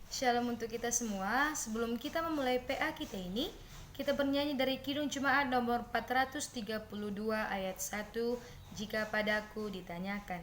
Shalom untuk kita semua. Sebelum kita memulai PA kita ini, kita bernyanyi dari Kidung Jemaat nomor 432 ayat 1, jika padaku ditanyakan.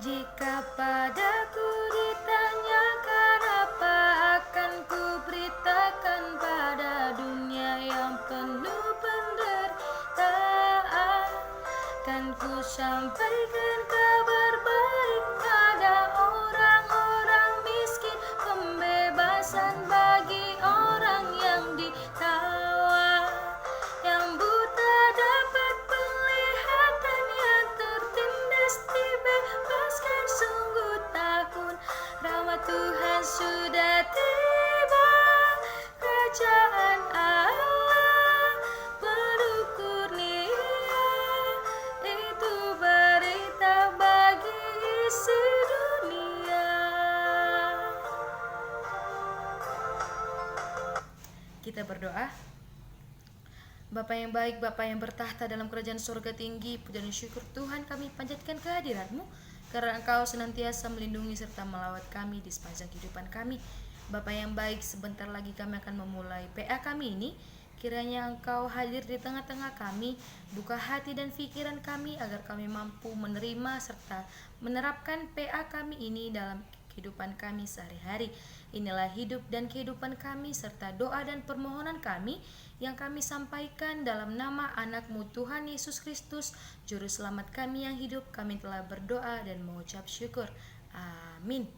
Jika padaku ditanyakan apa akan ku beritakan pada dunia yang penuh penderitaan, kan ku sampaikan kabar baik pada orang-orang miskin, pembebasan bagi orang yang ditawan, yang buta dapat penglihatan, yang tertindas dibebaskan. Sungguh tahun rahmat Tuhan sudah tiba, kerajaan Allah penuh kurnia, itu berita bagi isi dunia. Kita berdoa. Bapa yang baik, Bapa yang bertahta dalam kerajaan surga tinggi, puja dan syukur Tuhan kami panjatkan kehadirat-Mu, karena Engkau senantiasa melindungi serta melawat kami di sepanjang kehidupan kami. Bapa yang baik, sebentar lagi kami akan memulai PA kami ini. Kiranya Engkau hadir di tengah-tengah kami, buka hati dan pikiran kami agar kami mampu menerima serta menerapkan PA kami ini dalam kehidupan kami sehari-hari. Inilah hidup dan kehidupan kami serta doa dan permohonan kami yang kami sampaikan dalam nama anak-Mu Tuhan Yesus Kristus, Juru Selamat kami yang hidup. Kami telah berdoa dan mengucap syukur. Amin.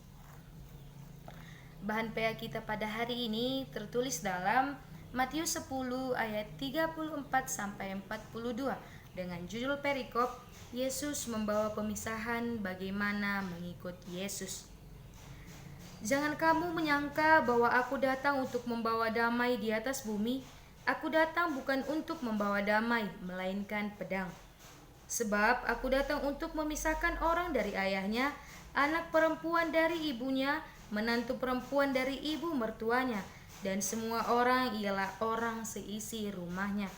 Bahan PA kita pada hari ini tertulis dalam Matius 10 ayat 34 sampai 42 dengan judul perikop Yesus membawa pemisahan bagaimana mengikut Yesus. Jangan kamu menyangka bahwa aku datang untuk membawa damai di atas bumi. Aku datang bukan untuk membawa damai, melainkan pedang. Sebab aku datang untuk memisahkan orang dari ayahnya, anak perempuan dari ibunya, menantu perempuan dari ibu mertuanya, dan semua orang ialah orang seisi rumahnya.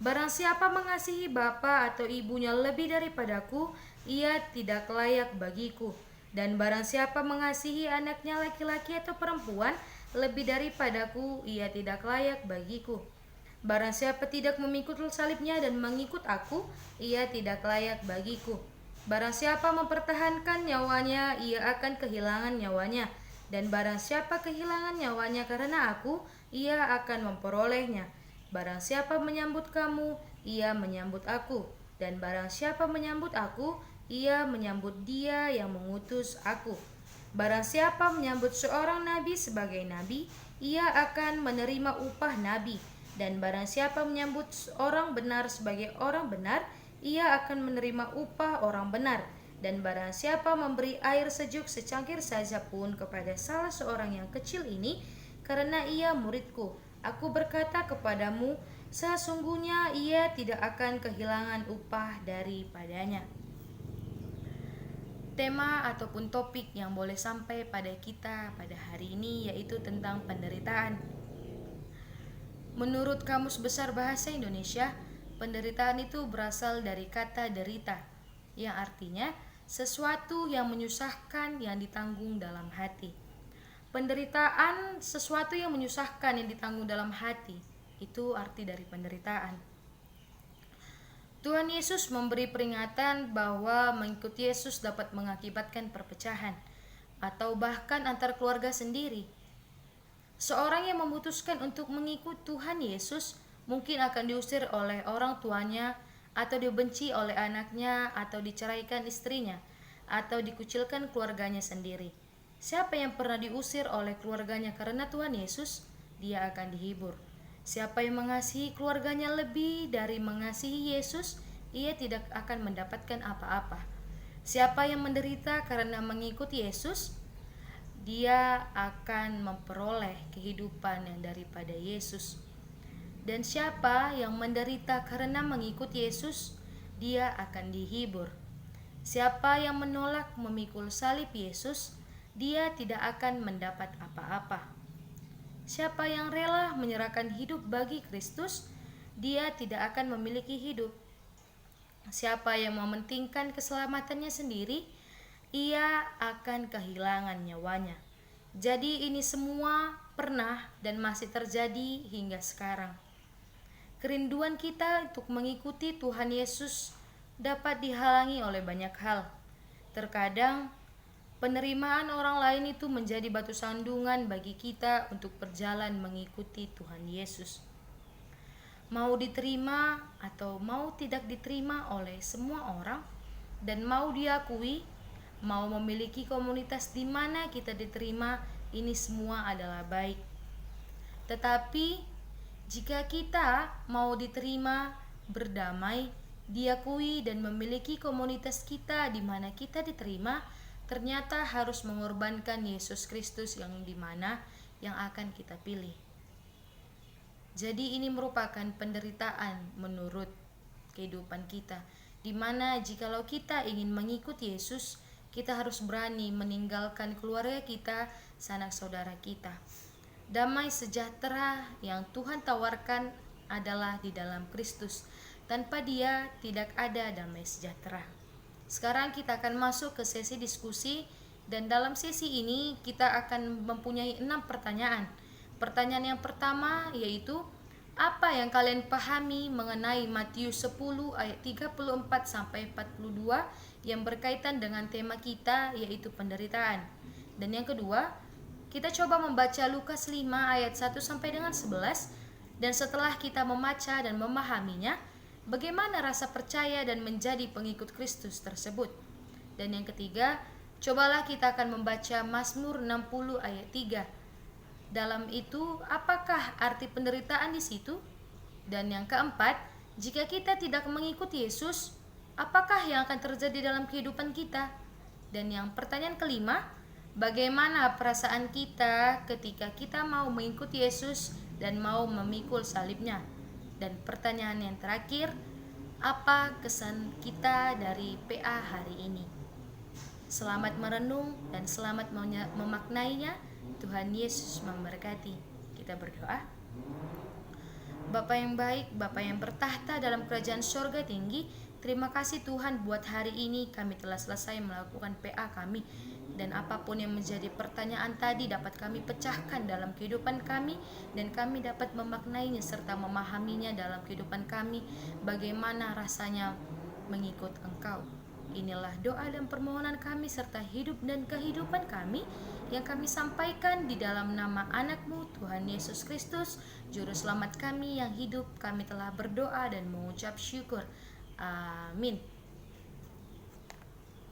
Barang siapa mengasihi bapa atau ibunya lebih daripadaku, ia tidak layak bagiku. Dan barang siapa mengasihi anaknya laki-laki atau perempuan lebih daripadaku, ia tidak layak bagiku. Barang siapa tidak memikul salibnya dan mengikut aku, ia tidak layak bagiku. Barang siapa mempertahankan nyawanya, ia akan kehilangan nyawanya. Dan barang siapa kehilangan nyawanya karena aku, ia akan memperolehnya. Barang siapa menyambut kamu, ia menyambut aku. Dan barang siapa menyambut aku, ia menyambut Dia yang mengutus aku. Barang siapa menyambut seorang nabi sebagai nabi, ia akan menerima upah nabi. Dan barang siapa menyambut orang benar sebagai orang benar, ia akan menerima upah orang benar. Dan barang siapa memberi air sejuk secangkir saja pun kepada salah seorang yang kecil ini, karena ia muridku, aku berkata kepadamu, sesungguhnya ia tidak akan kehilangan upah daripadanya. Tema ataupun topik yang boleh sampai pada kita pada hari ini yaitu tentang penderitaan. Menurut Kamus Besar Bahasa Indonesia, penderitaan itu berasal dari kata derita, yang artinya sesuatu yang menyusahkan yang ditanggung dalam hati. Penderitaan sesuatu yang menyusahkan yang ditanggung dalam hati, itu arti dari penderitaan. Tuhan Yesus memberi peringatan bahwa mengikut Yesus dapat mengakibatkan perpecahan atau bahkan antar keluarga sendiri. Seorang yang memutuskan untuk mengikut Tuhan Yesus mungkin akan diusir oleh orang tuanya, atau dibenci oleh anaknya, atau diceraikan istrinya, atau dikucilkan keluarganya sendiri. Siapa yang pernah diusir oleh keluarganya karena Tuhan Yesus, dia akan dihibur. Siapa yang mengasihi keluarganya lebih dari mengasihi Yesus, ia tidak akan mendapatkan apa-apa. Siapa yang menderita karena mengikuti Yesus, dia akan memperoleh kehidupan yang daripada Yesus. Dan siapa yang menderita karena mengikuti Yesus, dia akan dihibur. Siapa yang menolak memikul salib Yesus, dia tidak akan mendapat apa-apa. Siapa yang rela menyerahkan hidup bagi Kristus, dia tidak akan memiliki hidup. Siapa yang mementingkan keselamatannya sendiri, ia akan kehilangan nyawanya. Jadi ini semua pernah dan masih terjadi hingga sekarang. Kerinduan kita untuk mengikuti Tuhan Yesus dapat dihalangi oleh banyak hal. Terkadang penerimaan orang lain itu menjadi batu sandungan bagi kita untuk berjalan mengikuti Tuhan Yesus. Mau diterima atau mau tidak diterima oleh semua orang, dan mau diakui, mau memiliki komunitas di mana kita diterima, ini semua adalah baik. Tetapi jika kita mau diterima, berdamai, diakui, dan memiliki komunitas kita di mana kita diterima, ternyata harus mengorbankan Yesus Kristus yang dimana yang akan kita pilih. Jadi ini merupakan penderitaan menurut kehidupan kita, di mana jikalau kita ingin mengikuti Yesus, kita harus berani meninggalkan keluarga kita, sanak saudara kita. Damai sejahtera yang Tuhan tawarkan adalah di dalam Kristus. Tanpa Dia tidak ada damai sejahtera. Sekarang kita akan masuk ke sesi diskusi, dan dalam sesi ini kita akan mempunyai 6 pertanyaan. Pertanyaan yang pertama yaitu, apa yang kalian pahami mengenai Matius 10 ayat 34 sampai 42 yang berkaitan dengan tema kita yaitu penderitaan. Dan yang kedua, kita coba membaca Lukas 5 ayat 1 sampai dengan 11, dan setelah kita membaca dan memahaminya, bagaimana rasa percaya dan menjadi pengikut Kristus tersebut. Dan yang ketiga, cobalah kita akan membaca Mazmur 60 ayat 3. Dalam itu, apakah arti penderitaan di situ? Dan yang keempat, jika kita tidak mengikuti Yesus, apakah yang akan terjadi dalam kehidupan kita? Dan yang pertanyaan kelima, bagaimana perasaan kita ketika kita mau mengikuti Yesus dan mau memikul salibnya? Dan pertanyaan yang terakhir, apa kesan kita dari PA hari ini? Selamat merenung dan selamat memaknainya. Tuhan Yesus memberkati. Kita berdoa. Bapa yang baik, Bapa yang bertahta dalam kerajaan surga tinggi, terima kasih Tuhan buat hari ini kami telah selesai melakukan PA kami, dan apapun yang menjadi pertanyaan tadi dapat kami pecahkan dalam kehidupan kami, dan kami dapat memaknainya serta memahaminya dalam kehidupan kami, bagaimana rasanya mengikut Engkau. Inilah doa dan permohonan kami serta hidup dan kehidupan kami yang kami sampaikan di dalam nama anak-Mu Tuhan Yesus Kristus, Juru Selamat kami yang hidup. Kami telah berdoa dan mengucap syukur. Amin.